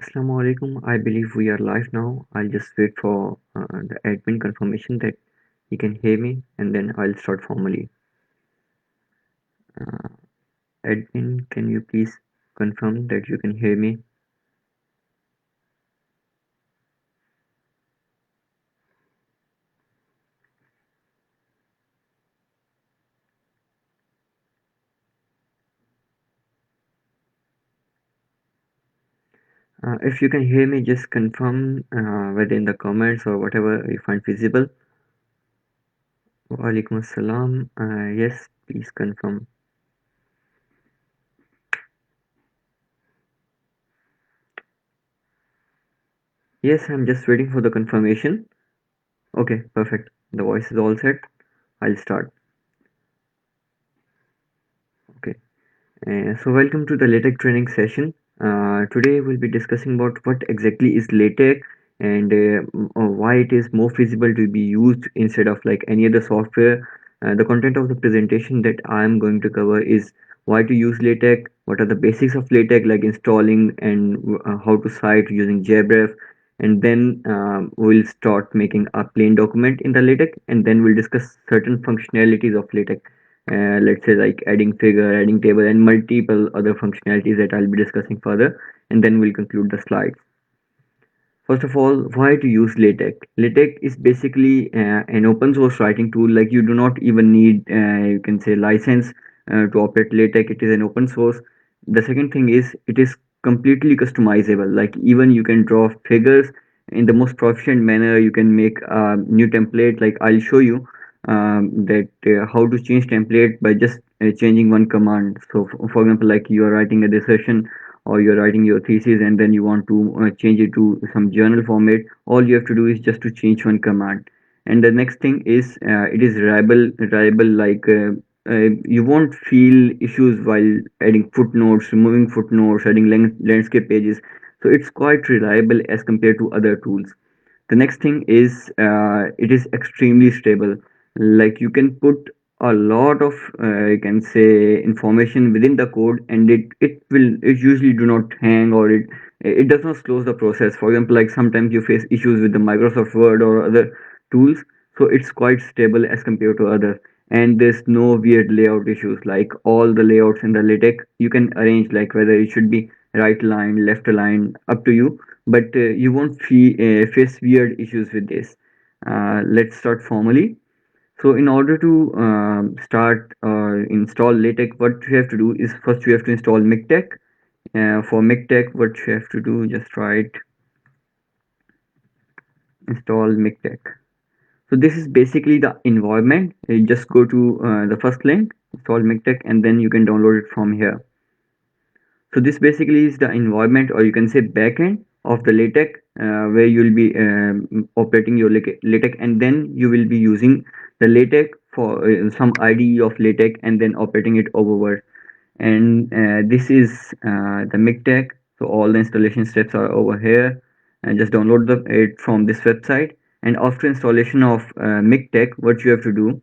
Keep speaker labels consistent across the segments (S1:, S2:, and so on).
S1: Assalamu alaikum. I believe we are live now. I'll just wait for the admin confirmation that he can hear me and then I'll start formally. Uh, Admin, can you please confirm that you can hear me? If you can hear me, just confirm whether in the comments or whatever you find feasible. Wa alaikum assalam. Yes, please confirm. Yes, I'm just waiting for the confirmation. Okay, perfect. The voice is all set. I'll start. Okay. So welcome to the LaTeX training session. Today we'll be discussing about what exactly is LaTeX and why it is more feasible to be used instead of like any other software. The content of the presentation that I'm going to cover is why to use LaTeX, what are the basics of LaTeX like installing and how to cite using Jabref, and then we'll start making a plain document in the LaTeX, and then we'll discuss certain functionalities of LaTeX, let's say like adding figure, adding table, and multiple other functionalities that I'll be discussing further, and then we'll conclude the slides. First of all, why to use LaTeX? LaTeX is basically an open source writing tool. Like you do not even need, you can say, license to operate LaTeX. It is an open source. The second thing is it is completely customizable. Like even you can draw figures in the most proficient manner. You can make a new template. Like I'll show you that how to change template by just changing one command. So, for example, like you are writing a dissertation or you're writing your thesis and then you want to change it to some journal format, all you have to do is just to change one command. And the next thing is it is reliable, like you won't feel issues while adding footnotes, removing footnotes, adding landscape pages. So it's quite reliable as compared to other tools. The next thing is it is extremely stable. Like you can put a lot of you can say information within the code and it usually do not hang or it does not slow the process. For example, like sometimes you face issues with the Microsoft Word or other tools, so it's quite stable as compared to others. And there's no weird layout issues. Like all the layouts in the LaTeX you can arrange, like whether it should be right line, left line, up to you, but you won't face weird issues with this. Let's start formally. So in order to start install LaTeX, what you have to do is first you have to install MikTeX. For MikTeX, what you have to do, just write install MikTeX. So this is basically the environment. You just go to the first link, install MikTeX, and then you can download it from here. So this basically is the environment, or you can say backend of the LaTeX, where you'll be operating your LaTeX, and then you will be using the LaTeX for some IDE of LaTeX, and then operating it over. And this is the MikTeX. So all the installation steps are over here, and just download it from this website. And after installation of MikTeX, what you have to do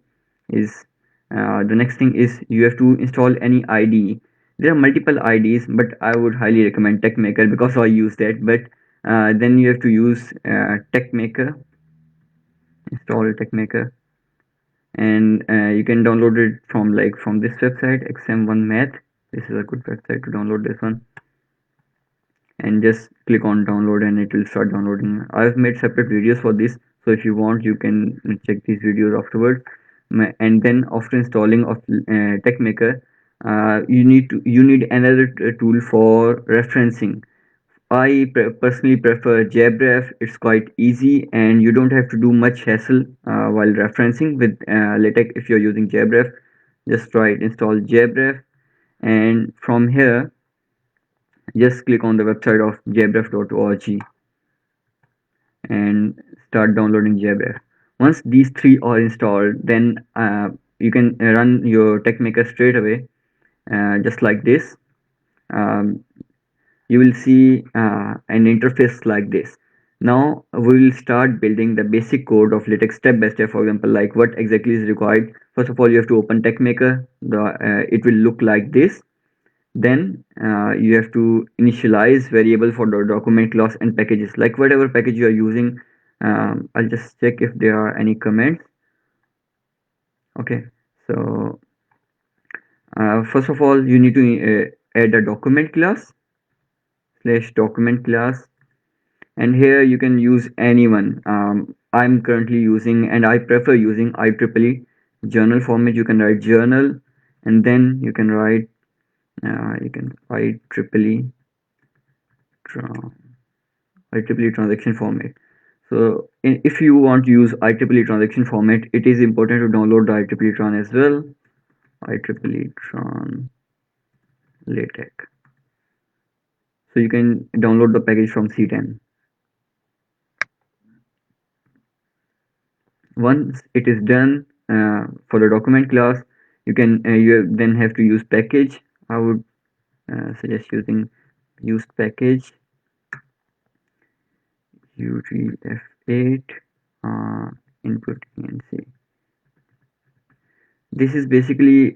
S1: is the next thing is you have to install any IDE. There are multiple IDEs, but I would highly recommend TechMaker because I use that. But then you have to use TechMaker, install TechMaker, and you can download it from from this website, XM1 Math. This is a good website to download this one, and just click on download and it will start downloading. I've made separate videos for this, so if you want you can check these videos afterwards. And then after installing of TechMaker, you need another tool for referencing. I personally prefer Jabref. It's quite easy and you don't have to do much hassle while referencing with LaTeX. If you're using Jabref, just try it, install Jabref, and from here just click on the website of jabref.org and start downloading Jabref. Once these three are installed, then you can run your TechMaker straight away, just like this. Um, you will see an interface like this. Now we will start building the basic code of LaTeX step by step. For example, like what exactly is required. First of all, you have to open TechMaker. It will look like this. Then you have to initialize variable for the document class and packages, like whatever package you are using. I'll just check if there are any comments. Okay, so first of all, you need to add a document class slash document class, and here you can use anyone. I'm currently using, and I prefer using IEEE journal format. You can write journal, and then you can write IEEE IEEE transaction format. So if you want to use IEEE transaction format, it is important to download the IEEE tran as well. IEEE tran LaTeX. So you can download the package from C10. Once it is done for the document class, you then have to use package. I would suggest using use package UTF8 input ENC. This is basically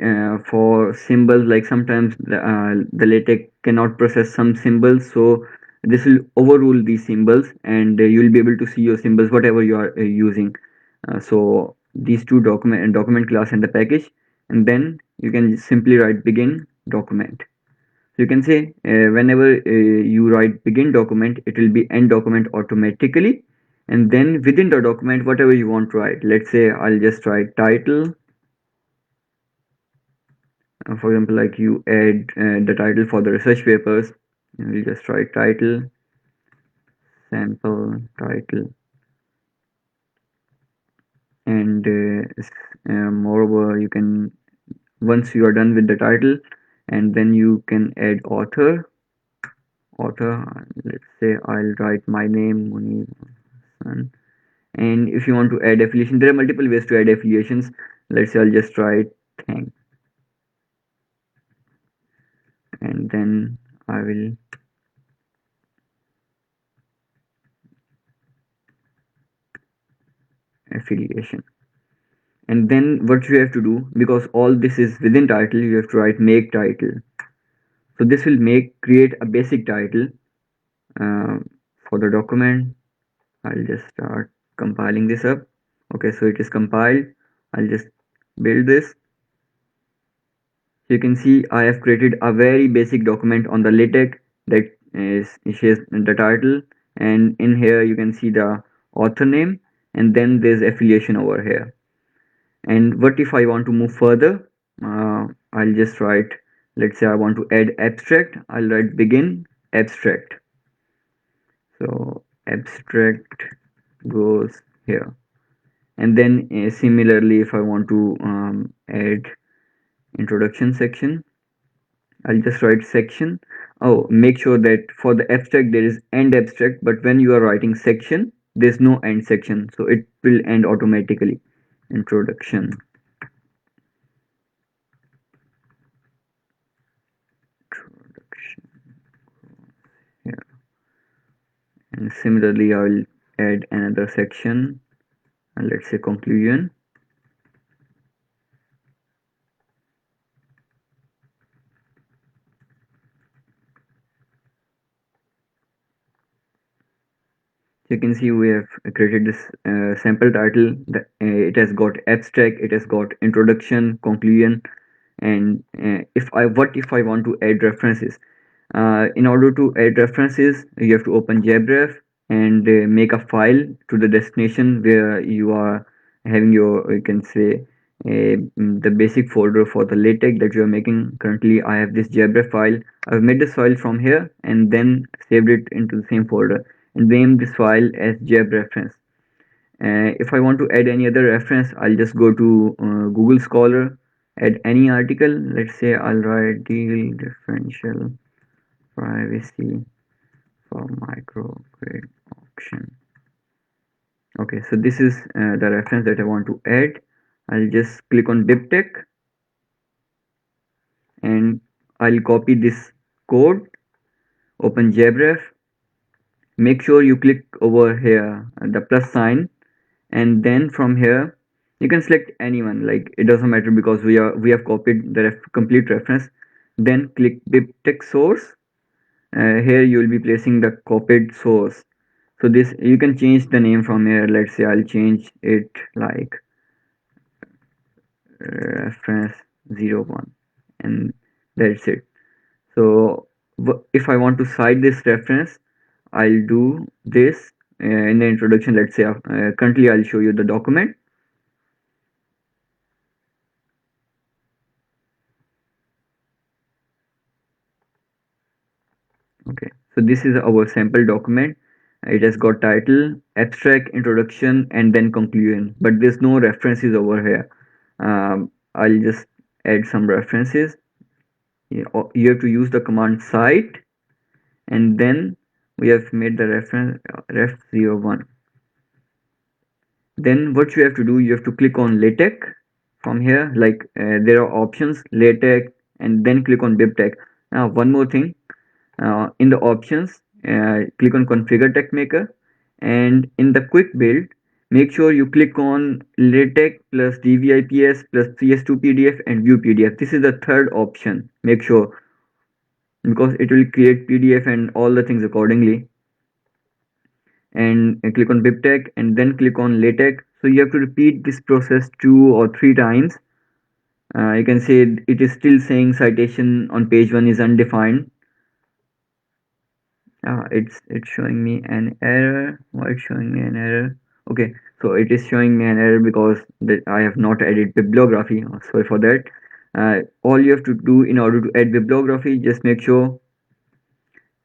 S1: for symbols, like sometimes the LaTeX cannot process some symbols, so this will overrule these symbols, and you will be able to see your symbols whatever you are using. So these two document class and the package, and then you can simply write begin document. So you can say whenever you write begin document, it will be end document automatically, and then within the document whatever you want to write. Let's say I'll just write title. For example, like you add the title for the research papers, and we'll just write title, sample title, and moreover, you can, once you are done with the title, and then you can add author. Let's say I'll write my name, Muneeb Ul Hassan. And if you want to add affiliation, there are multiple ways to add affiliations. Let's say I'll just write thank, and then I will affiliation. And then what you have to do, because all this is within title, you have to write make title. So this will create a basic title uh, for the document. I'll just start compiling this up. Okay, so it is compiled. I'll just build this. So you can see I have created a very basic document on the LaTeX that shares the title, and in here you can see the author name, and then there's affiliation over here. And what if I want to move further? I'll just write, let's say I want to add abstract. I'll write begin abstract. So abstract goes here. And then similarly, if I want to add introduction section, I'll just write section. Oh, make sure that for the abstract there is end abstract, but when you are writing section, there's no end section. So it will end automatically. Introduction. Introduction. Yeah. And similarly, I will add another section, and let's say conclusion. So you can see we have created this sample title that it has got abstract, it has got introduction, conclusion, and what if I want to add references? In order to add references, you have to open Jabref and make a file to the destination where you are having your, you can say, the basic folder for the LaTeX that you are making. Currently, I have this Jabref file. I've made this file from here and then saved it into the same folder and named this file as Jabreference. If I want to add any other reference, I'll just go to Google Scholar, add any article. Let's say I'll write deal differential privacy for microgrid auction. Okay, so this is the reference that I want to add. I'll just click on BibTeX and I'll copy this code, open Jabref, make sure you click over here the plus sign, and then from here you can select anyone, like it doesn't matter because we have copied the complete reference. then click BibTeX source. Here you will be placing the copied source. So this you can change the name from here. Let's say I'll change it like reference 01, and that's it. So if I want to cite this reference, I'll do this in the introduction. Let's say currently I'll show you the document. Okay, so this is our sample document. It has got title, abstract, introduction, and then conclusion, but there's no references over here. I'll just add some references. You have to use the command cite, and then we have made the reference ref01. Then what you have to do, you have to click on LaTeX from here. Like there are options, LaTeX, and then click on BibTeX. Now one more thing, in the options, click on configure text maker, and in the quick build, make sure you click on LaTeX plus dvips plus cs2 pdf and view pdf. This is the third option. Make sure, because it will create pdf and all the things accordingly. And click on BibTeX and then click on LaTeX. So you have to repeat this process 2 or 3 times. You can say it is still saying citation on page 1 is undefined. It's showing me an error. Why it's showing me an error? Okay, so it is showing me an error because that I have not added bibliography. Sorry for that. All you have to do in order to add bibliography, just make sure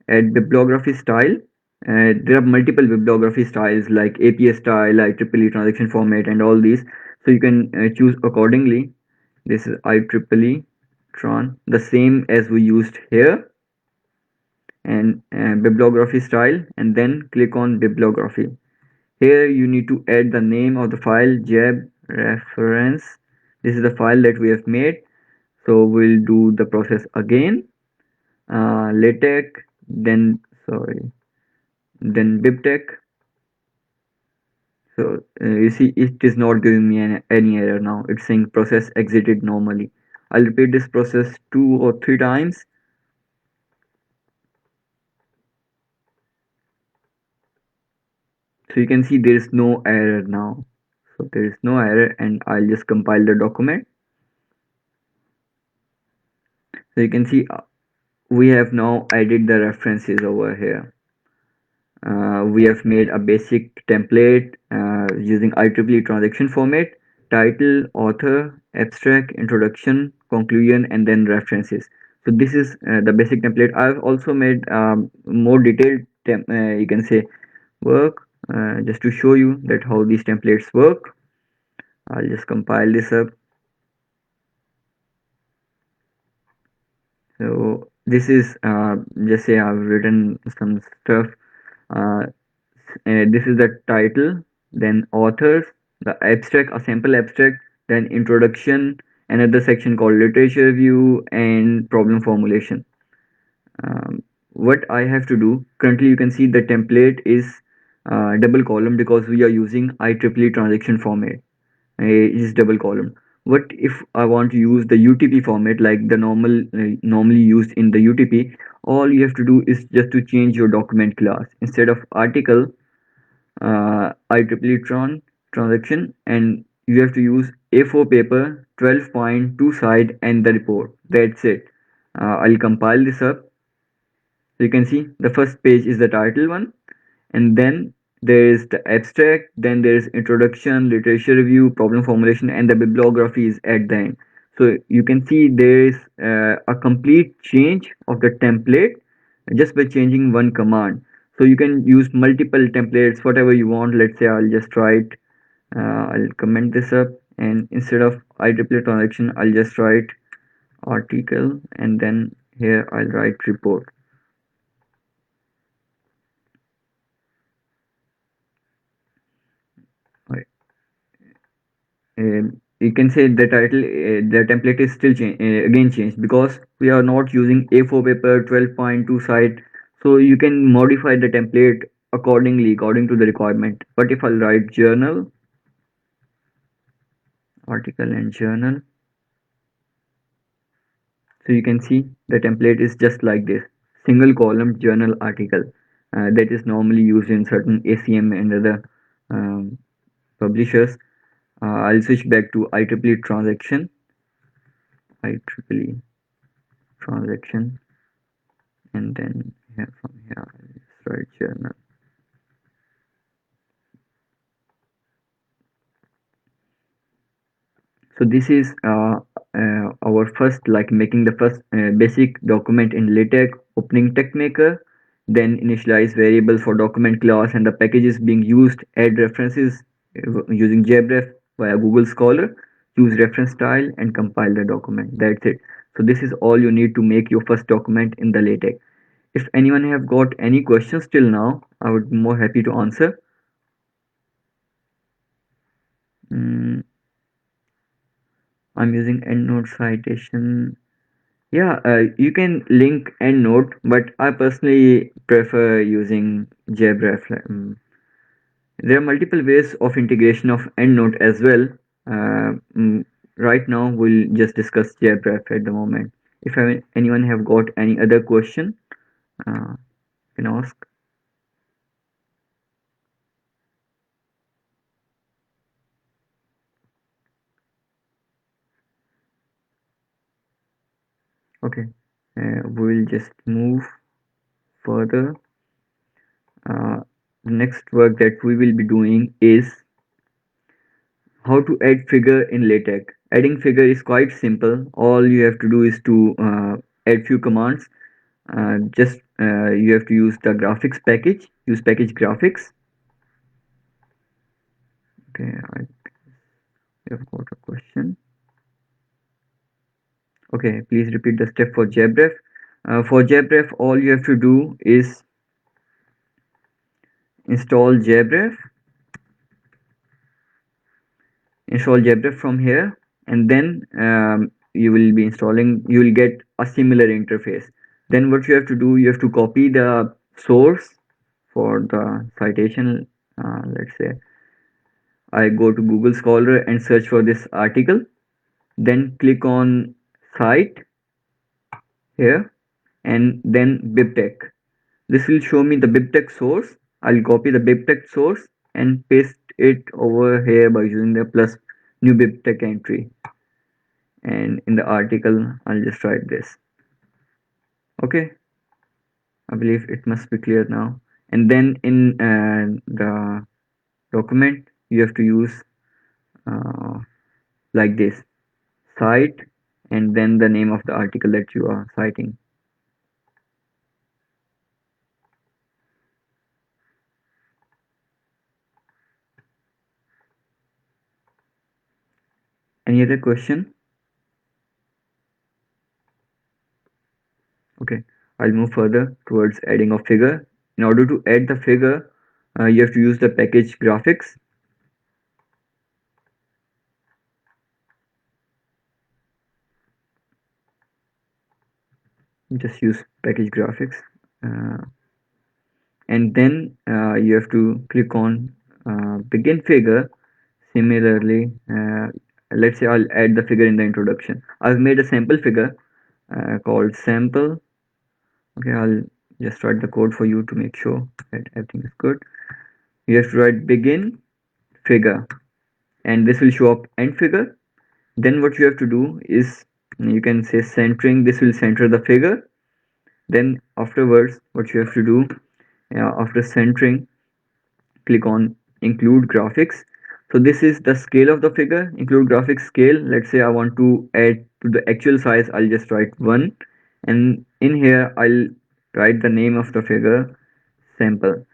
S1: add bibliography style. There are multiple bibliography styles like APA style, like IEEE transaction format, and all these. So you can choose accordingly. This is IEEE tron, the same as we used here, and bibliography style, and then click on bibliography. Here you need to add the name of the file, jab reference. This is the file that we have made. So we'll do the process again. LaTeX, then sorry, then BibTeX. So you see it is not giving me any error now. It's saying process exited normally. I'll repeat this process 2 or 3 times. So you can see there is no error now. So there is no error, and I'll just compile the document. So you can see we have now added the references over here. We have made a basic template using IEEE transaction format, title, author, abstract, introduction, conclusion, and then references. So this is the basic template. I've also made more detailed, you can say, work just to show you that how these templates work. I'll just compile this up. So this is just say I've written some stuff. Uh, this is the title, then authors, the abstract, a sample abstract, then introduction, another section called literature review, and problem formulation. What I have to do currently, you can see the template is double column because we are using IEEE transaction format. It is double column. What if I want to use the UTP format like the normally used in the UTP? All you have to do is just to change your document class. Instead of article, IEEE transaction, and you have to use A4 paper, 12.2 side, and the report. That's it. I'll compile this up. So you can see the first page is the title one, and then there is the abstract, then there is introduction, literature review, problem formulation, and the bibliography is at the end. So you can see there is a complete change of the template just by changing one command. So you can use multiple templates, whatever you want. Let's say I'll just write, I'll comment this up, and instead of IEEE transaction, I'll just write article, and then here I'll write report. Right. You can say the title, the template is still again changed because we are not using A4 paper, 12.2 side. So you can modify the template accordingly, according to the requirement. But if I'll write journal, article and journal, So you can see the template is just like this: single column journal article that is normally used in certain ACM and other um, publishers. I'll switch back to IEEE transaction, IEEE transaction, and then here from here I'll just write journal. So this is our first, like making the first basic document in LaTeX, opening text maker, then initialize variables for document class and the packages being used, add references using Jabref via Google Scholar, use reference style and compile the document. That's it. So this is all you need to make your first document in the LaTeX. If anyone have got any questions till now, I would be more happy to answer. Mm, I'm using EndNote citation. Yeah, you can link EndNote, but I personally prefer using Jabref. There are multiple ways of integration of EndNote as well. Right now, we'll just discuss Jabref at the moment. If anyone have got any other question, you can ask. Okay, we'll just move further. The next work that we will be doing is how to add figure in LaTeX. Adding figure is quite simple. All you have to do is to add few commands. Just you have to use the graphics package. Use package graphics. Okay, I have got a question. Okay, please repeat the step for Jabref. For Jabref, all you have to do is install Jabref. Install Jabref from here, and then you will be installing. You will get a similar interface. Then what you have to do, you have to copy the source for the citation. Let's say I go to Google Scholar and search for this article, then click on cite here, and then BibTeX. This will show me the BibTeX source. I'll copy the BibTeX source and paste it over here by using the plus new BibTeX entry. And in the article, I'll just write this. Okay, I believe it must be clear now. And then in the document, you have to use uh, like this: cite and then the name of the article that you are citing. Any other question? Okay, I'll move further towards adding a figure. In order to add the figure, you have to use the package graphics. Just use package graphics. Uh, and then you have to click on begin figure. Similarly, let's say I'll add the figure in the introduction. I've made a sample figure called sample. Okay, I'll just write the code for you to make sure that everything is good. You have to write begin figure, and this will show up end figure. Then what you have to do is, you can say centering. This will center the figure. Then afterwards, what you have to do, after centering, click on include graphics. So this is the scale of the figure. Include graphics scale. Let's say I want to add to the actual size. I'll just write 1, and in here I'll write the name of the figure, sample.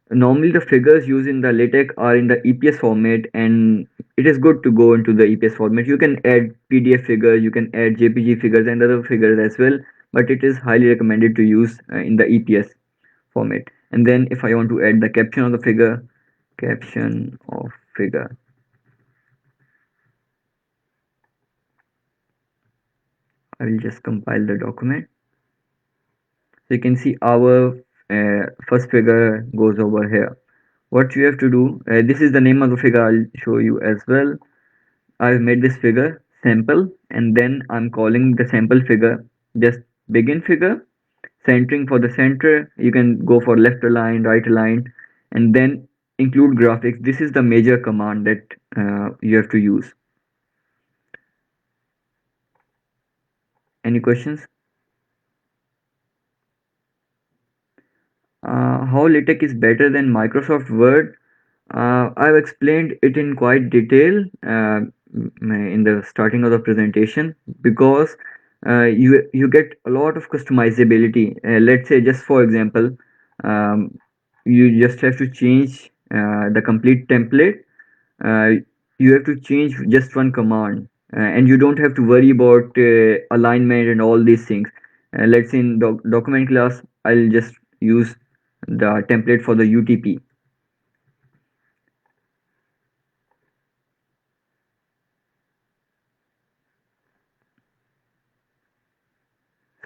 S1: Normally the figures used in the LaTeX are in the EPS format, and it is good to go into the EPS format. You can add PDF figures, you can add JPG figures and other figures as well, but it is highly recommended to use in the EPS format. And then if I want to add the caption of the figure, caption of figure, I will just compile the document. So you can see our first figure goes over here. What you have to do, this is the name of the figure. I'll show you as well. I've made this figure sample, and then I'm calling the sample figure just begin figure, centering for the center. You can go for left align, right align, and then include graphics. This is the major command that you have to use. Any questions? How LaTeX is better than Microsoft Word? I've explained it in quite detail in the starting of the presentation because you get a lot of customizability. Let's say, just for example, um, you just have to change the complete template. Uh, you have to change just one command, and you don't have to worry about alignment and all these things. Let's say in document class, I'll just use the template for the UTP.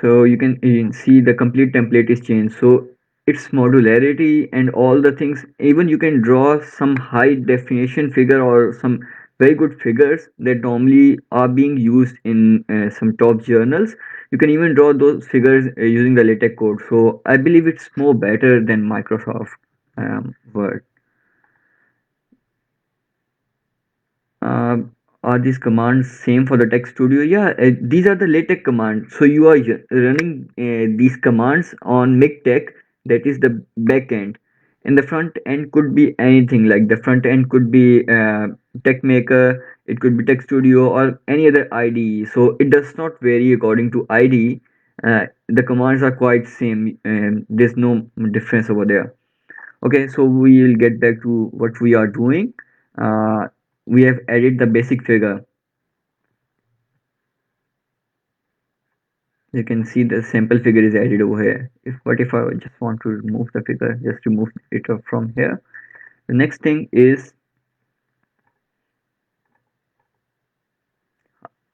S1: So you can see the complete template is changed. So its modularity and all the things, even you can draw some high definition figure or some very good figures that normally are being used in some top journals. You can even draw those figures using the LaTeX code. So I believe it's more better than Microsoft Word. Uh, are these commands same for the text studio? Yeah, these are the LaTeX commands. So you are running these commands on MikTeX, that is the back end. And the front end could be anything, like the front end could be TechMaker, it could be Text Studio or any other IDE. So it does not vary according to IDE. The commands are quite same. There's no difference over there. Okay, so we'll get back to what we are doing. Uh, we have added the basic figure. You can see the sample figure is added over here. If I just want to remove the figure, just remove it from here. The next thing is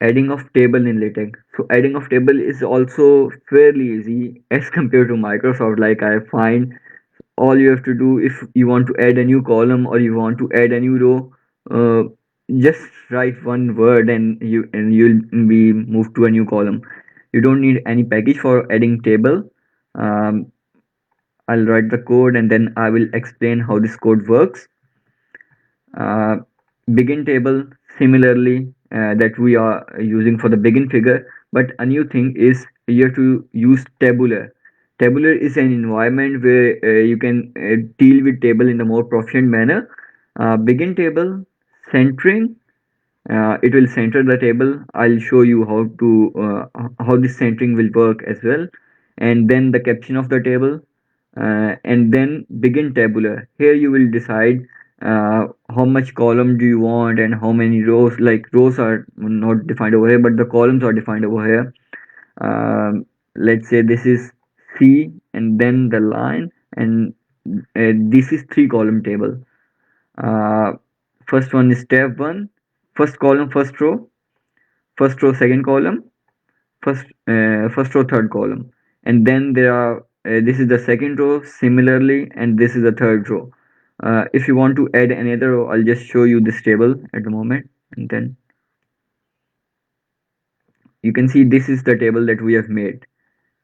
S1: adding of table in LaTeX. So adding of table is also fairly easy as compared to Microsoft. Like I find all you have to do if you want to add a new column or you want to add a new row, uh, just write one word and you'll be moved to a new column. You don't need any package for adding table. um, I'll write the code and then I will explain how this code works. uh, Begin table, similarly, that we are using for the begin figure, but a new thing is you have to use tabular. Tabular is an environment where you can deal with table in a more proficient manner. Begin table, centering, it will center the table. I'll show you how this centering will work as well. And then the caption of the table, and then begin tabular. Here you will decide how much column do you want and how many rows. Like rows are not defined over here, but the columns are defined over here. Let's say this is C and then the line, and this is three column table. uh, First one is tab 1, first column, first row, second column, first row, third column, and then there are this is the second row similarly, and this is the third row. If you want to add another row, I'll just show you this table at the moment, and then you can see this is the table that we have made.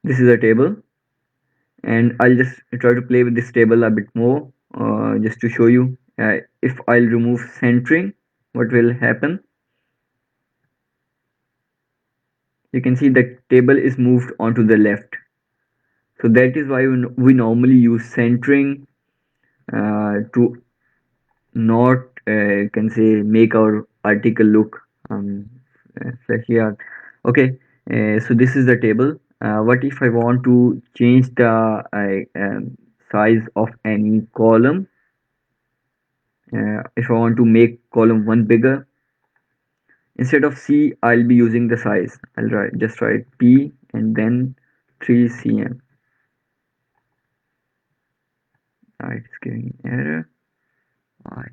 S1: This is a table, and I'll just try to play with this table a bit more, just to show you. If I'll remove centering, what will happen? You can see the table is moved onto the left. So that is why we normally use centering to not can say make our article look flashy. Okay, so this is the table. What if I want to change the size of any column? If I want to make column 1 bigger, instead of C, I'll be using the size. Just write P and then 3 cm. It's giving error. Why?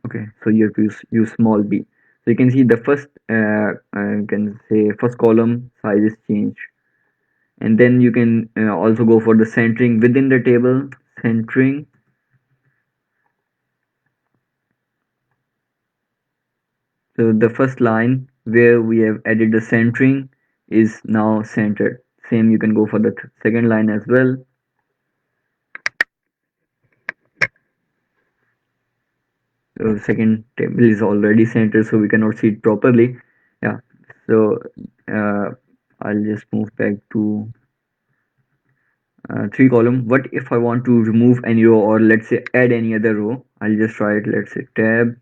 S1: Okay, so you have to use small b. So you can see the first can say first column size is changed, and then you can also go for the centering within the table. Centering, So the first line where we have added the centering is now centered. Same you can go for the second line as well. So second table is already centered, so we cannot see it properly. Yeah. So uh, I'll just move back to three column. What if I want to remove any row, or let's say add any other row? I'll just write, let's say tab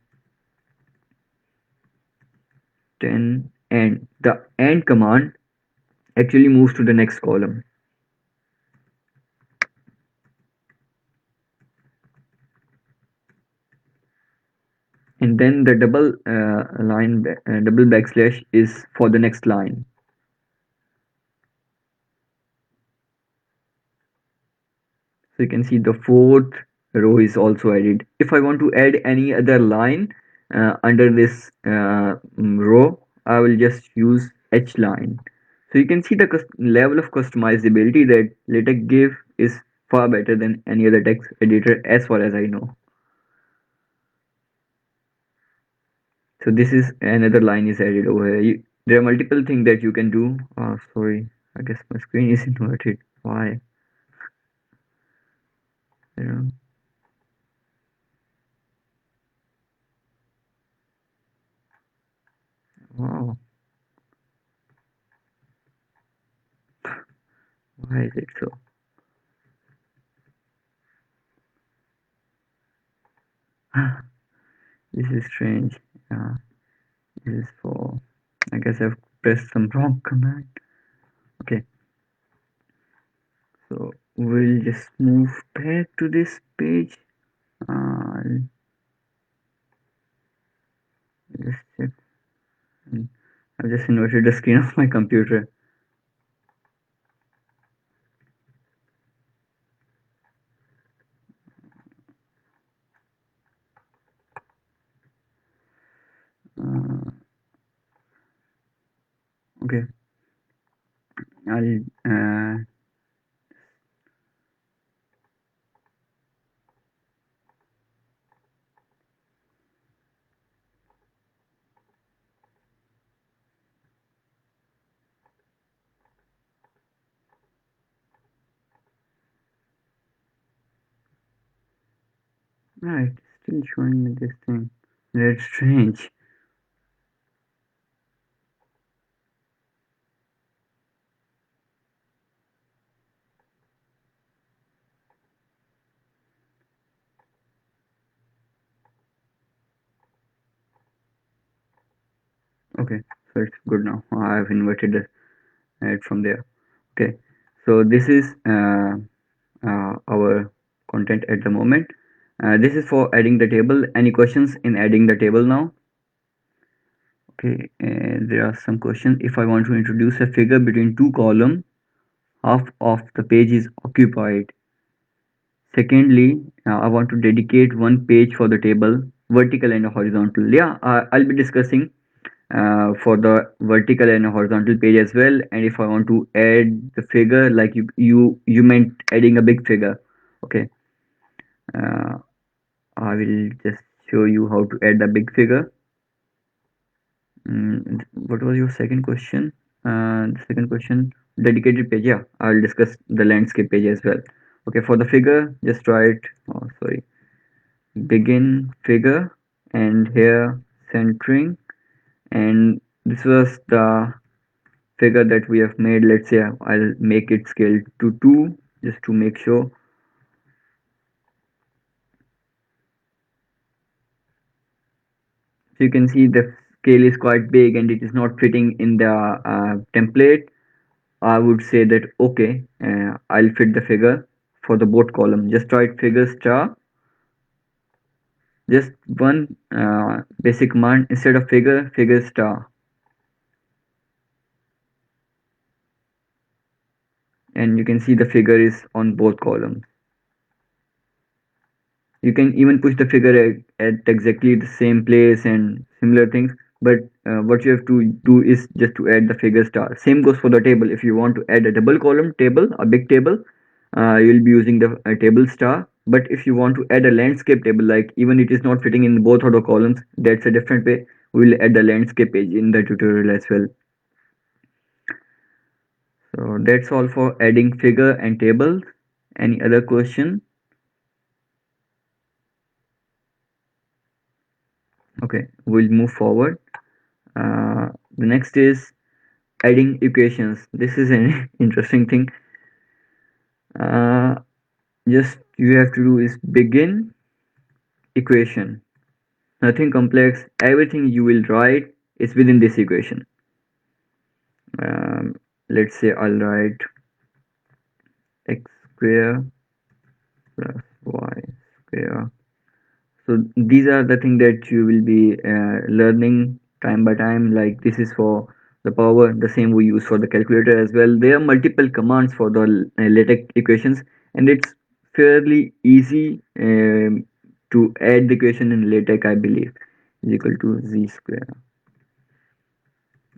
S1: 10, and the and command actually moves to the next column. And then the double backslash is for the next line. So you can see the fourth row is also added. If I want to add any other line under this row, I will just use h line. So you can see the level of customizability that LaTeX give is far better than any other text editor as far as I know. So this is another line is added over here. There are multiple things that you can do. Sorry, I guess my screen is inverted. Why? You know, wow, why is it so? This is strange. This is for, I guess I've pressed some wrong command. Okay, so we'll just move back to this page. I'll just check. I've just inverted the screen of my computer. Uh, okay, I'll right, still showing me this thing. That's strange. Okay, so it's good now. I've inverted it from there. Okay, so this is our content at the moment. This is for adding the table. Any questions in adding the table now? Okay, there are some questions. If I want to introduce a figure between two columns, half of the page is occupied. Secondly, I want to dedicate one page for the table, vertical and horizontal. Yeah, I'll be discussing for the vertical and horizontal page as well. And if I want to add the figure, like you meant adding a big figure. Okay, uh, I will just show you how to add a big figure. What was your second question? The second question, dedicated page. Yeah, I'll discuss the landscape page as well. Okay, for the figure, just write, oh, sorry, begin figure, and here centering, and this was the figure that we have made. Let's say I'll make it scale to 2 just to make sure. So you can see the scale is quite big and it is not fitting in the template. I would say that okay, I'll fit the figure for the both column. Just write figure star, just one basic command instead of figure, figure star, and you can see the figure is on both columns. You can even push the figure at exactly the same place and similar things, but what you have to do is just to add the figure star. Same goes for the table. If you want to add a double column table, a big table, you'll be using the table star. But if you want to add a landscape table, like even it is not fitting in both of the columns, that's a different way. We'll add a landscape page in the tutorial as well. So that's all for adding figure and tables. Any other question? Okay, we'll move forward. The next is adding equations. This is an interesting thing. Uh, just you have to do is begin equation. Nothing complex. Everything you will write is within this equation. Um, let's say I'll write x square plus y square. So these are the things that you will be learning time by time. Like this is for the power, the same we use for the calculator as well. There are multiple commands for the LaTeX equations, and it's fairly easy to add the equation in LaTeX, I believe, is equal to z square.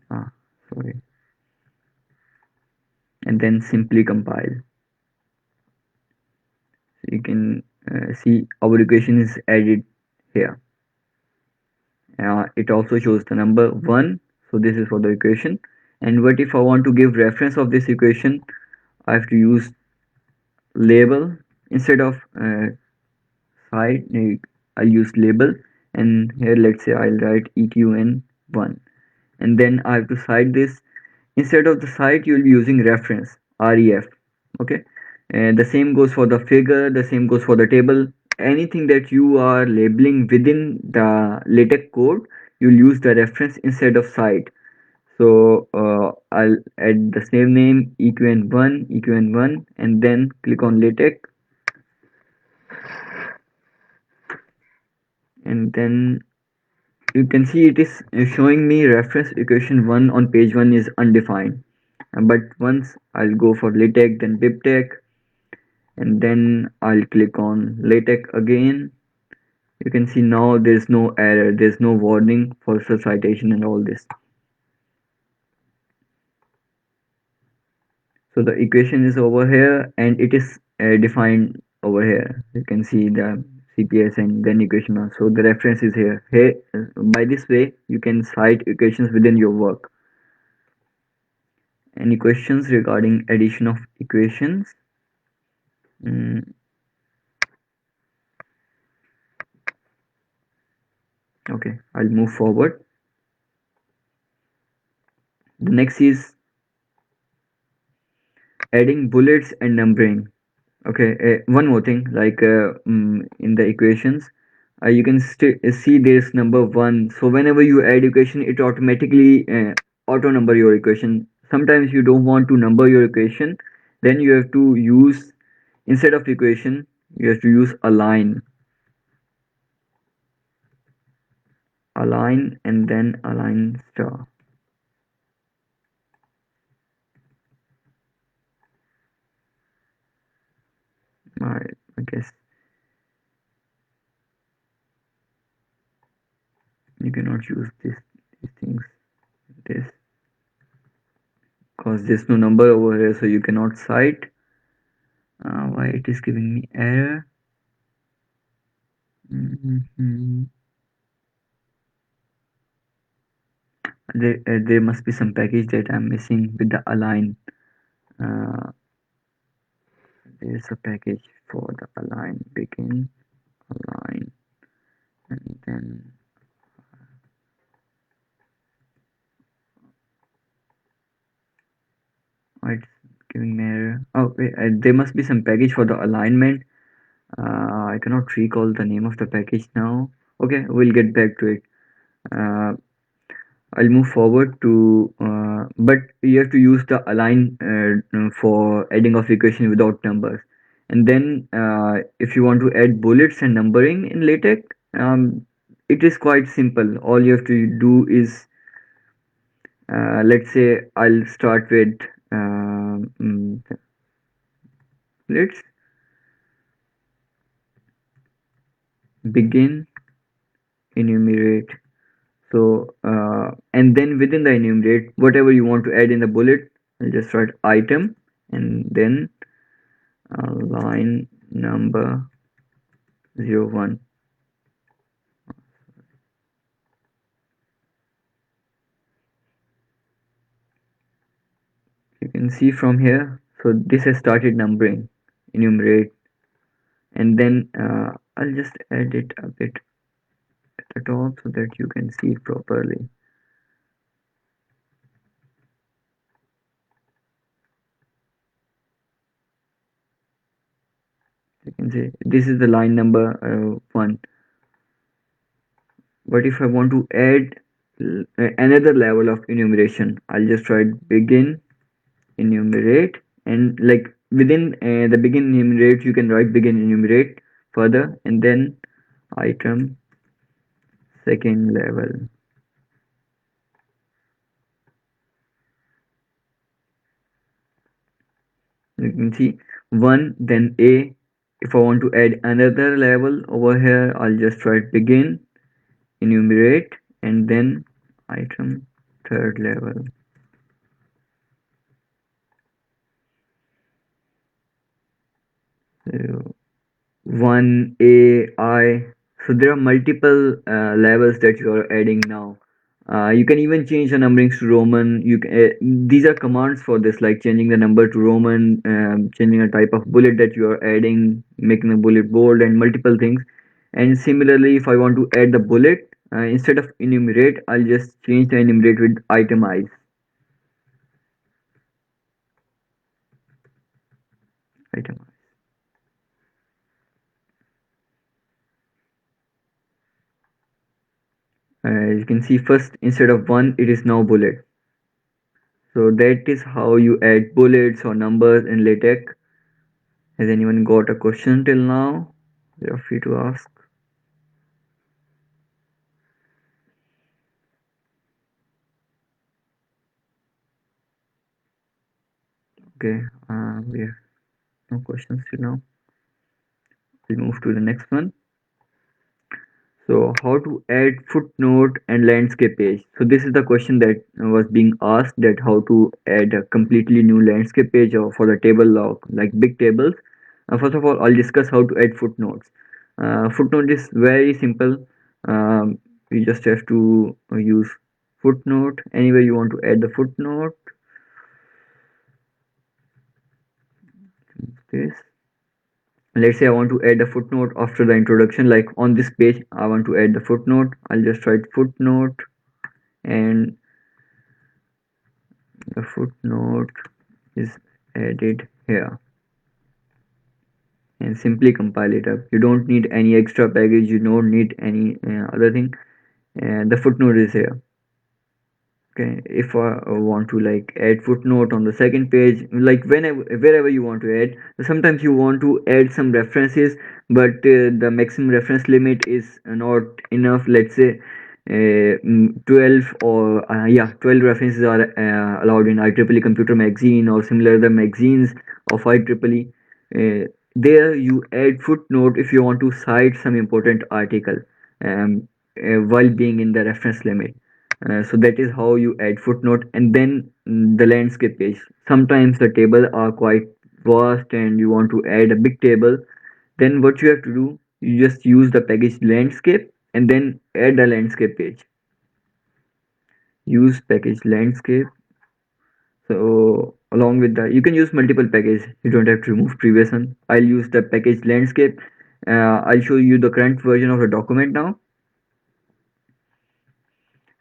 S1: Ah, sorry. And then simply compile. So you can see our equation is added here. It also shows the number 1, so this is for the equation. And what if I want to give reference of this equation? I have to use label instead of side. I'll use label, and here let's say I'll write eqn1, and then I have to cite this. Instead of the cite, you'll be using reference, ref. Okay, and the same goes for the figure, the same goes for the table. Anything that you are labeling within the LaTeX code, you'll use the reference instead of cite. So I'll add the same name, eqn1, eqn1, and then click on LaTeX, and then you can see it is showing me reference equation 1 on page 1 is undefined. But once I'll go for LaTeX, then BibTeX, and then I'll click on LaTeX again. You can see now there's no error, there's no warning for citation and all this. So the equation is over here and it is defined over here. You can see the CPS and then equation also. The reference is here. Here, by this way, you can cite equations within your work. Any questions regarding addition of equations? Okay, I'll move forward. The next is adding bullets and numbering. Okay, one more thing, like in the equations, you can see this number 1. So whenever you add equation, it automatically auto number your equation. Sometimes you don't want to number your equation, then you have to use, instead of equation, you have to use align, and then align star. I guess you cannot use these things, this, because there's no number over here, so you cannot cite. Why it is giving me error? There must be some package that I'm missing with the align. Uh, there's a package for the align, begin, align, and then it's giving me error. Oh, wait, there must be some package for the alignment. I cannot recall the name of the package now. Okay, we'll get back to it. Uh, I'll move forward to, but you have to use the align for adding of equation without numbers. And then if you want to add bullets and numbering in LaTeX, it is quite simple. All you have to do is, let's say I'll start with, let's begin enumerate. So, and then within the enumerate, whatever you want to add in the bullet, I'll just write item, and then line number 01. can see from here. So this has started numbering, enumerate, and then I'll just add it a bit at the top so that you can see it properly. You can see this is the line number 1. But if I want to add another level of enumeration, I'll just write begin enumerate, and like within the begin enumerate you can write begin enumerate further, and then item second level. You can see 1 then a. If I want to add another level over here, I'll just write begin enumerate and then item third level. So 1 a I. So there are multiple levels that you are adding now. You can even change the numberings to Roman. These are commands for this, like changing the number to Roman, changing a type of bullet that you are adding, making the bullet bold, and multiple things. And similarly, if I want to add the bullet, instead of enumerate, I'll just change the enumerate with itemize. Itemize. As you can see, first instead of 1, it is now bullet. So that is how you add bullets or numbers in LaTeX. Has anyone got a question till now? You're free to ask. Okay, we have no questions till now. We'll move to the next one. So how to add footnote and landscape page. So this is the question that was being asked, that how to add a completely new landscape page or for the table log, like big tables. First of all, I'll discuss how to add footnotes. Footnote is very simple. You just have to use footnote anywhere you want to add the footnote. This. Let's say I want to add a footnote after the introduction, like on this page I want to add the footnote. I'll just write footnote, and the footnote is added here, and simply compile it up. You don't need any extra package, you don't need any other thing, and the footnote is here. Okay, if I want to like add footnote on the second page, like wherever you want to add, sometimes you want to add some references, but the maximum reference limit is not enough. Let's say 12 or yeah, 12 references are allowed in IEEE computer magazine or similar other magazines of IEEE. There you add footnote if you want to cite some important article um, while being in the reference limit. So that is how you add footnote, and then the landscape page. Sometimes the table are quite vast and you want to add a big table. Then what you have to do, you just use the package landscape and then add a landscape page. Use package landscape. So along with that, you can use multiple packages. You don't have to remove previous one. I'll use the package landscape. I'll show you the current version of the document now.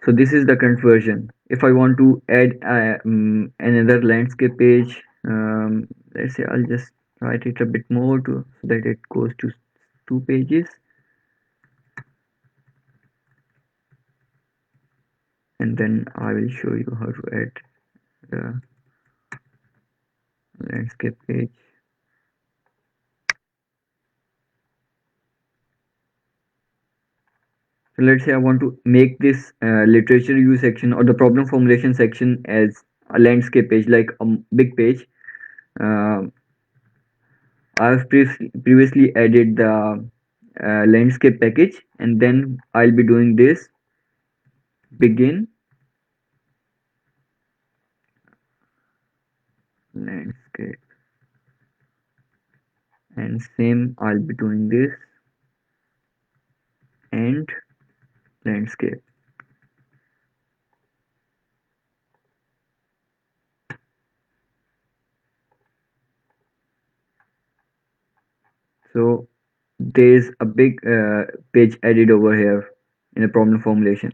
S1: So this is the current version. If I want to add another landscape page, let's say I'll just write it a bit more to so that it goes to 2 pages, and then I will show you how to add the landscape page. So let's say I want to make this literature review section or the problem formulation section as a landscape page, like a big page. Uh, I've previously added the landscape package, and then I'll be doing this begin landscape, and same I'll be doing this and landscape. So there's a big page added over here in a problem formulation.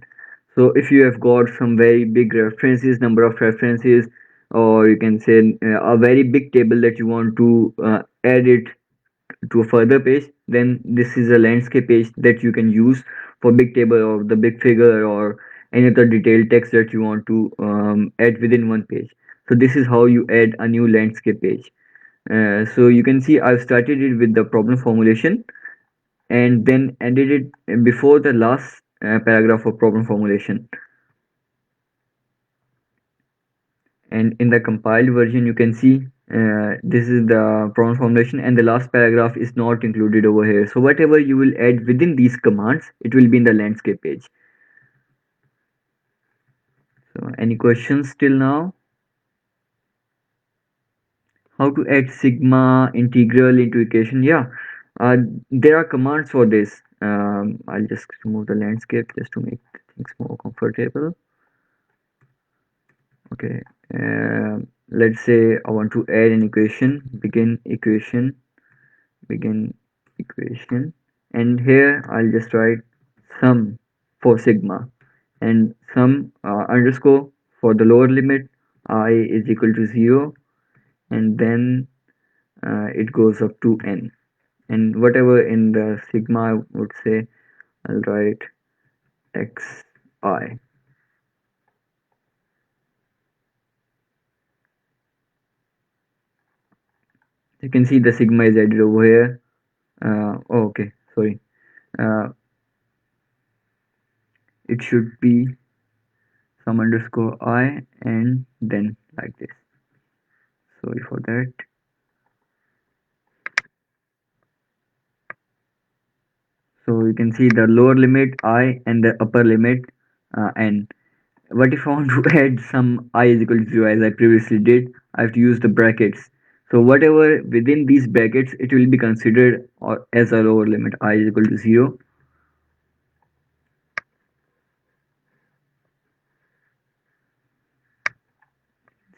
S1: So if you have got some very big references, number of references, or you can say a very big table that you want to add it to a further page, then this is a landscape page that you can use for big table or the big figure or any other detailed text that you want to add within one page. So this is how you add a new landscape page. So you can see I've started it with the problem formulation and then ended it before the last paragraph of problem formulation. And in the compiled version, you can see this is the problem formulation and the last paragraph is not included over here. So whatever you will add within these commands, it will be in the landscape page. So any questions till now? How to add sigma integral into equation? Yeah, uh, there are commands for this. I'll just remove the landscape just to make things more comfortable. Okay, let's say I want to add an equation, begin equation, and here I'll just write sum for sigma and sum underscore for the lower limit I is equal to 0, and then it goes up to n, and whatever in the sigma I would say I'll write xi. You can see the sigma is added over here. Oh, okay, sorry. uh, it should be some underscore I and then like this. Sorry for that. So you can see the lower limit I and the upper limit n. What if I want to add some I is equal to 0 as I previously did? I have to use the brackets. So whatever within these brackets, it will be considered as a lower limit I is equal to 0.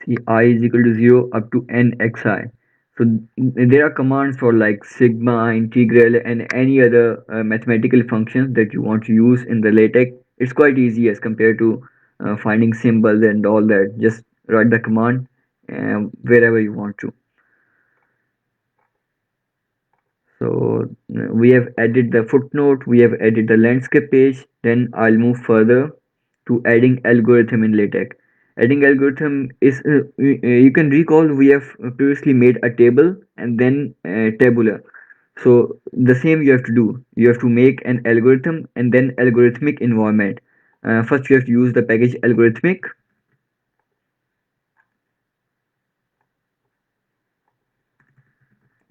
S1: See, I is equal to 0 up to n xi. So there are commands for like sigma, integral, and any other mathematical functions that you want to use in the LaTeX. It's quite easy as compared to finding symbols and all that. Just write the command wherever you want to. So we have added the footnote, we have added the landscape page. Then I'll move further to adding algorithm in LaTeX. Adding algorithm is you can recall we have previously made a table and then tabular. So the same you have to do. You have to make an algorithm and then algorithmic environment. First you have to use the package algorithmic.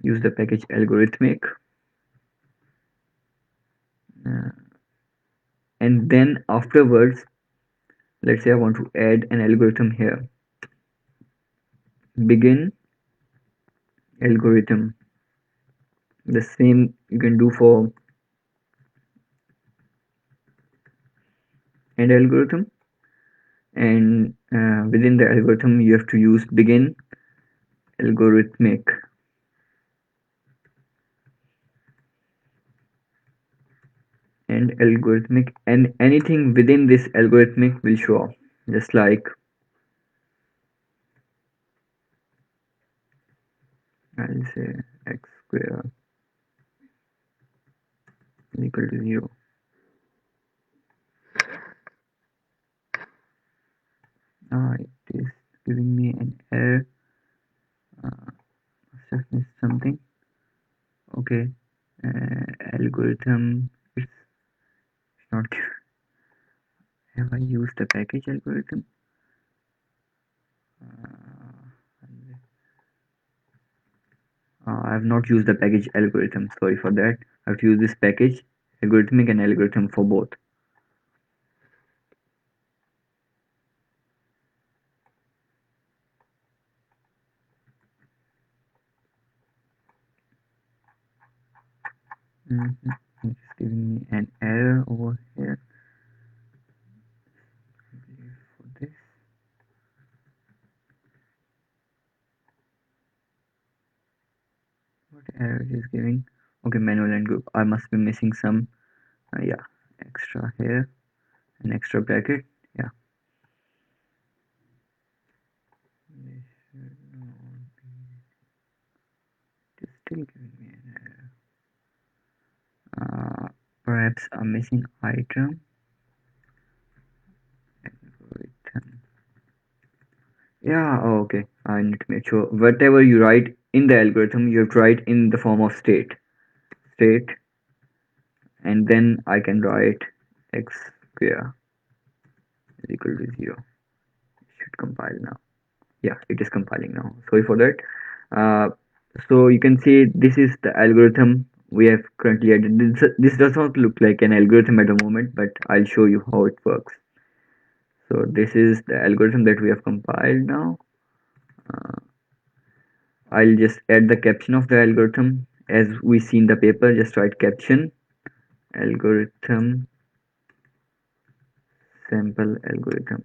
S1: Use the package algorithmic. Uh, and then afterwards, let's say I want to add an algorithm here. Begin algorithm. The same you can do for end algorithm, and within the algorithm you have to use begin algorithmic, and algorithmic, and anything within this algorithmic will show up, just like I'll say x square is equal to 0. It is giving me an error. Must have missed something. Okay, algorithm, it's not. Have I used the package algorithm? I have not used the package algorithm. Sorry for that. I have to use this package algorithmic and algorithm for both. It's giving me an error over here. For this, what error it is giving? Okay, manual and group. I must be missing some. Yeah, extra here, an extra bracket. Yeah. It is still giving me an error. Perhaps a missing item. Algorithm. Yeah, oh, okay. I need to make sure whatever you write in the algorithm, you have to write in the form of state. State, and then I can write x square is equal to 0. It should compile now. Yeah, it is compiling now. Sorry for that. Uh, so you can see this is the algorithm we have currently added. This does not look like an algorithm at the moment, but I'll show you how it works. So this is the algorithm that we have compiled now. Uh, I'll just add the caption of the algorithm as we see in the paper. Just write caption algorithm sample algorithm.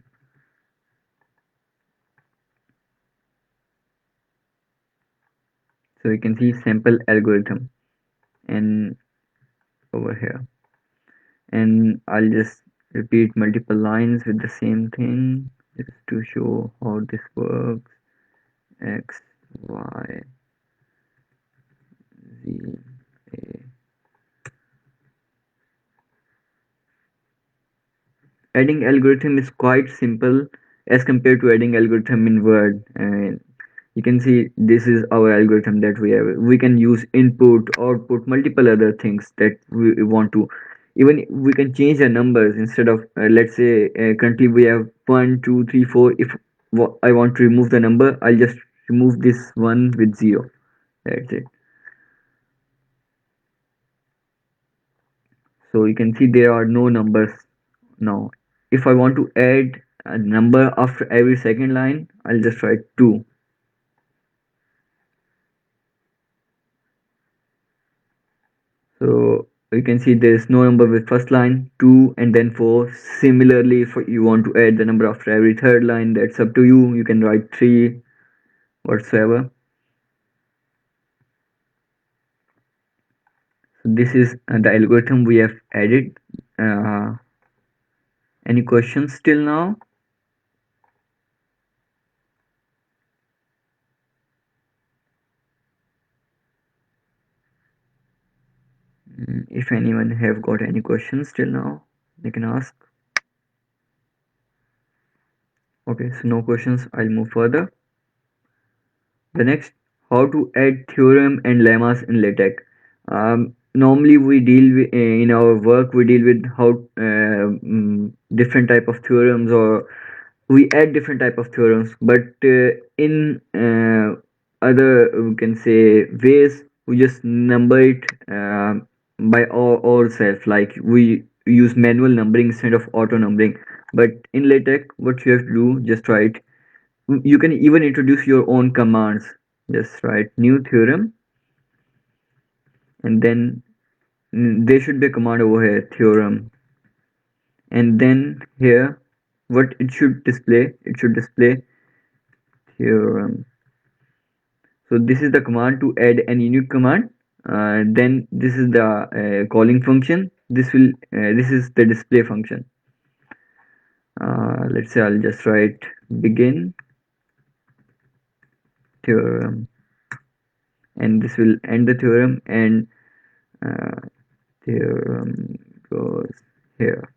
S1: So you can see sample algorithm and over here, and I'll just repeat multiple lines with the same thing just to show how this works. X, Y, Z, A. Adding algorithm is quite simple as compared to adding algorithm in Word. And you can see this is our algorithm that we have. We can use input, output, multiple other things that we want to. Even we can change the numbers instead of let's say currently we have 1, 2, 3, 4. If I want to remove the number, I'll just remove this one with 0. That's it. So you can see there are no numbers now. If I want to add a number after every second line, I'll just write 2. So you can see there is no number with first line, 2 and then 4. Similarly, if you want to add the number after every third line, that's up to you. You can write 3 whatsoever. So this is the algorithm we have added. Any questions till now? If anyone have got any questions till now, they can ask. Okay, so no questions. I'll move further. The next, how to add theorem and lemmas in LaTeX. Normally, we deal with, in our work, we deal with how different type of theorems, or we add different type of theorems. But in other, we can say, ways, we just number it by ourselves. Like we use manual numbering instead of auto numbering. But in LaTeX, what you have to do, just write. You can even introduce your own commands. Just write new theorem, and then there should be a command over here, theorem. And then here, what it should display? It should display theorem. So this is the command to add any new command. Then this is the calling function. This is the display function. Let's say I'll just write begin theorem, and this will end the theorem, and uh, theorem goes here.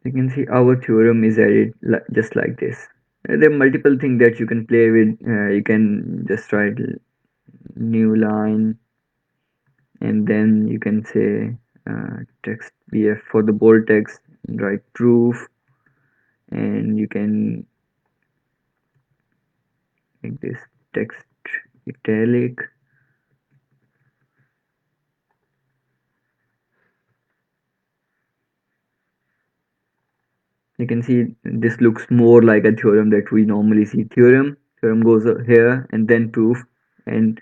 S1: You can see our theorem is added just like this. There are multiple things that you can play with. You can just write new line, and then you can say text BF for the bold text, and write proof, and you can make this text italic. You can see this looks more like a theorem that we normally see. Theorem goes here, and then proof, and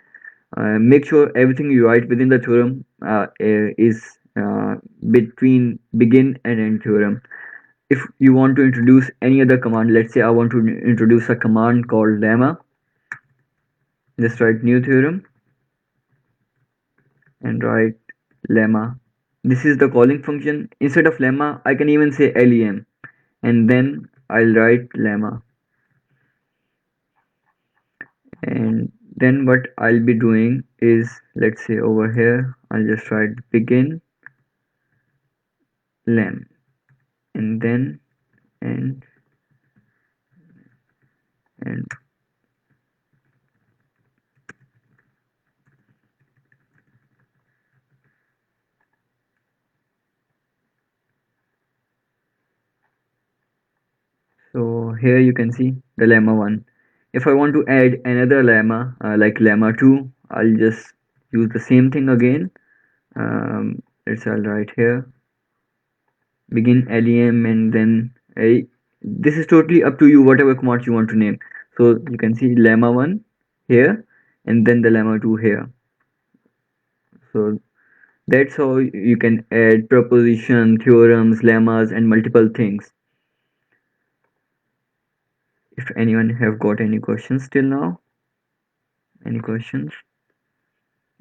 S1: make sure everything you write within the theorem is between begin and end theorem. If you want to introduce any other command, let's say I want to introduce a command called lemma. Just write new theorem and write lemma. This is the calling function. Instead of lemma, I can even say lem, and then I'll write lemma. And then what I'll be doing is, let's say over here, I'll just write begin lem, and then and and so here you can see the lemma 1. If I want to add another lemma like lemma 2, I'll just use the same thing again. Let's I'll write here begin lem, and then this is totally up to you, whatever commands you want to name. So you can see lemma 1 here, and then the lemma 2 here. So that's how you can add proposition, theorems, lemmas, and multiple things. If anyone have got any questions till now, any questions?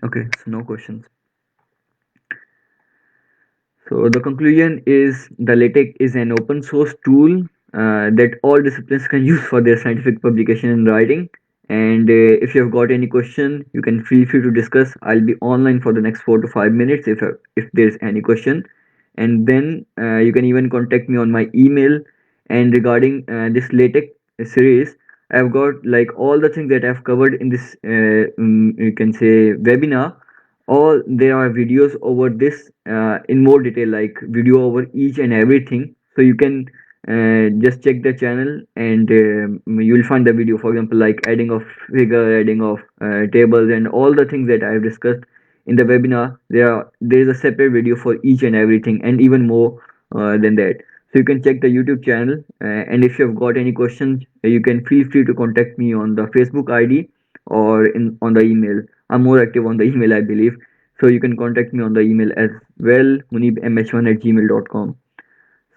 S1: Okay, so no questions. So the conclusion is the LaTeX is an open source tool that all disciplines can use for their scientific publication and writing. And if you have got any question, you can feel free to discuss. I'll be online for the next 4 to 5 minutes if there's any question. And then you can even contact me on my email. And regarding this LaTeX series, I've got like all the things that I've covered in this you can say webinar. All there are videos over this in more detail, like video over each and everything, so you can just check the channel, and you'll find the video, for example, like adding of figure, adding of tables, and all the things that I've discussed in the webinar. There is a separate video for each and everything, and even more than that. So you can check the YouTube channel, and if you have got any questions, you can feel free to contact me on the Facebook ID or in on the email. I'm more active on the email, I believe. So you can contact me on the email as well, muneebmh1@gmail.com.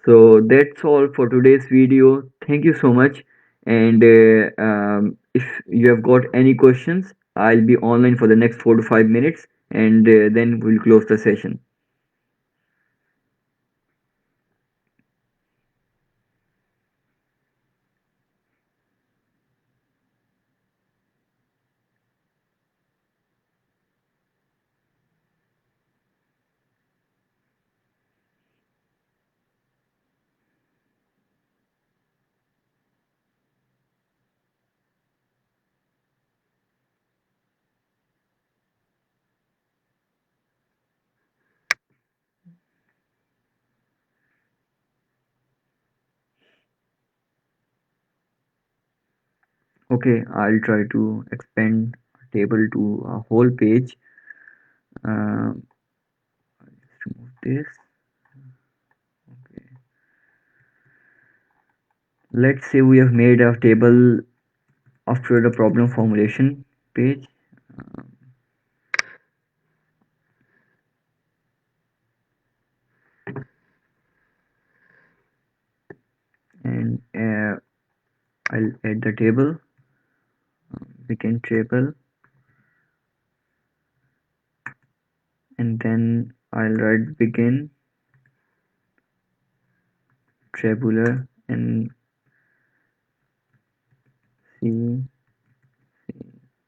S1: So that's all for today's video. Thank you so much. And if you have got any questions, I'll be online for the next 4 to 5 minutes, and then we'll close the session. Okay, I'll try to expand a table to a whole page. Let's remove this. Okay. Let's say we have made a table after the problem formulation page. And I'll add the table, begin table, and then I'll write begin tabular and see.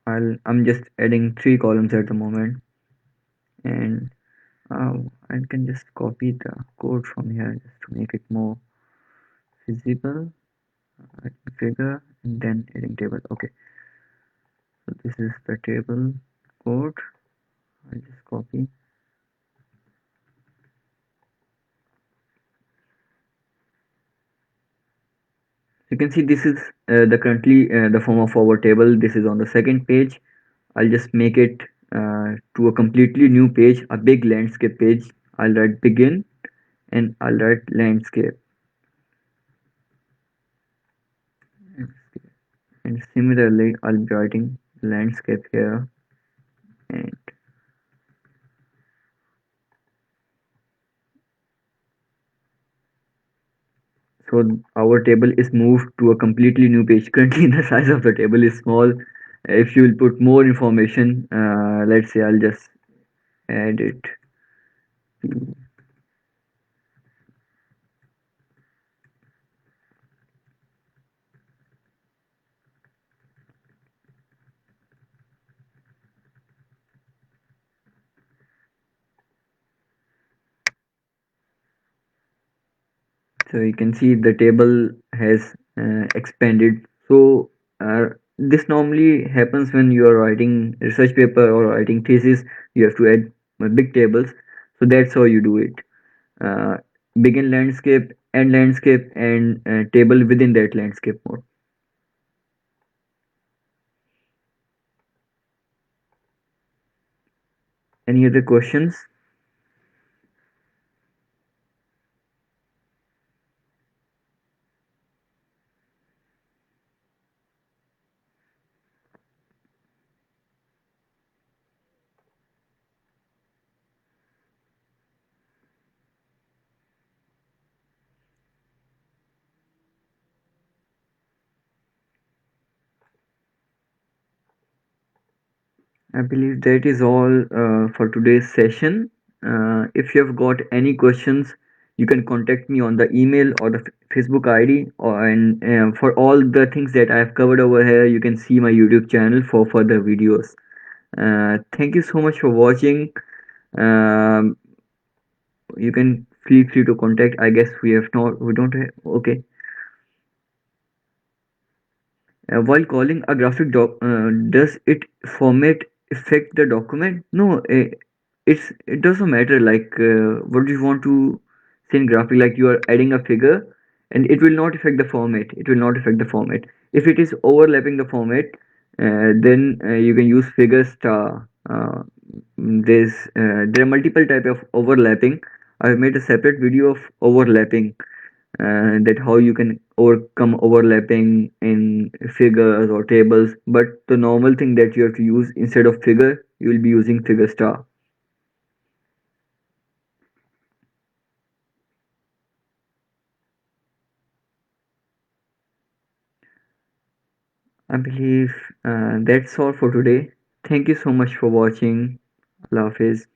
S1: I'm just adding 3 columns at the moment, and I can just copy the code from here just to make it more visible. Figure and then adding table. Okay, so this is the table code. I just copy. You can see this is the currently the form of our table. This is on the second page. I'll just make it to a completely new page, a big landscape page. I'll write begin and I'll write landscape. And similarly, I'll be writing landscape here. And so our table is moved to a completely new page. Currently, the size of the table is small. If you will put more information, let's say I'll just add it. So you can see the table has expanded. So this normally happens when you are writing research paper or writing thesis. You have to add big tables. So that's how you do it. Uh, Begin landscape, end landscape, and table within that landscape mode. Any other questions? I believe that is all for today's session. If you have got any questions, you can contact me on the email or the Facebook ID. And for all the things that I have covered over here, you can see my YouTube channel for further videos. Thank you so much for watching. Um, you can feel free to contact. I guess we don't have, okay. While calling a graphic doc, does it format affect the document? No, it doesn't matter. Like what do you want to say in graphic? Like you are adding a figure, and it will not affect the format. It will not affect the format. If it is overlapping the format, then you can use figure star. There are multiple type of overlapping. I've made a separate video of overlapping, that how you can overcome overlapping in figures or tables, but the normal thing that you have to use, instead of figure you will be using figure star. I believe that's all for today. Thank you so much for watching. Allah Hafiz.